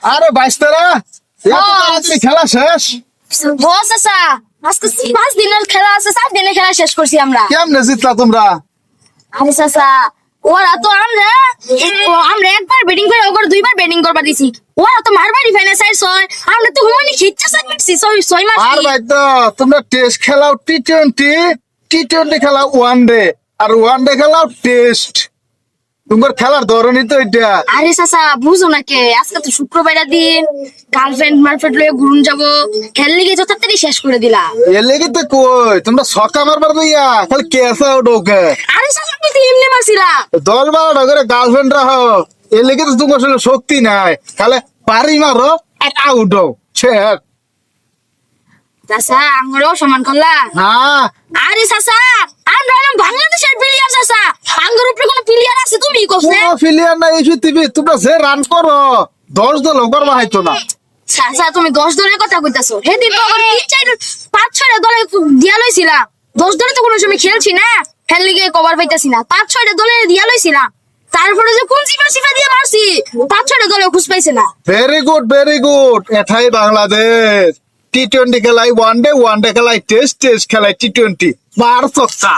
আরে বাইস্তারা খেলা শেষ বস আসা আজকে 5 দিনের খেলা আছে, 7 দিনের খেলা শেষ করছি আমরা। কেমনে জিতলা তোমরা? আরে চাচা ওরা তো আমরা একবার ব্যাটিং করে ওর দুইবার ব্যাটিং করবা দিছি। ওরা তো মারবাড়ি ফেনে চাই 6, আমরা তো হুমানি খিচ্ছা চাই মারছি 6 মারছি। আর ভাই তো তোমরা টেস্ট খেলাও টি20 খেলাও ওয়ানডে, আর ওয়ানডে খেলাও টেস্ট। তোমার খেলার ধরনই তো এটা। আরে চাচা বুঝো না কে, আজকে তো শুক্রবারের দিন, গার্লফ্রেন্ড মারফ্রেন্ড লয়ে ঘুরুন যাবো, খেললে গিয়ে তো তাড়াতাড়ি শেষ করে দিলা। এর লেগে তো কই তোমরা ছক্কা মারবার দিয়া খালি কেসা ওঠোকে। আরে চাচা তুমি তো এমনি মারছিলা। দল বারোটা করে গার্লফ্রেন্ড রাখো, এর লেগে তো তোমার আসলে শক্তি নাই, খালি পারি মারো আর আউট সে। চাচা আঙ্গুরও সমান করলা। হ্যাঁ আরে চাচা আমরা হলাম বাংলাদেশের প্লেয়ার চাচা, আঙ্গুর উপরে কোনো প্লেয়ার আছে তুমি কইছে? কোনো ফিলিয়ার নাই এই পৃথিবী, তোমরা যে রান করো 10 দল করবা হয়তো না। চাচা তুমি 10 দলের কথা কইতাছো, সেদিন তো আমার 5-6টা দলে দিয়া লইছিলা। 10 দলে তো কোনো সময় খেলছি না, খেললে গিয়ে কভার পাইতাছি না। 5-6টা দলে দিয়া লইছিলা, তারপরে যে কোন সিফা দিয়ে মারছি 5-6টা দলে খুঁজ পাইছে না। ভেরি গুড, এটাই বাংলাদেশ। টি20 খেলায় ওয়ানডে খেলায় টেস্ট খেলায় টি20 মার ছক্কা।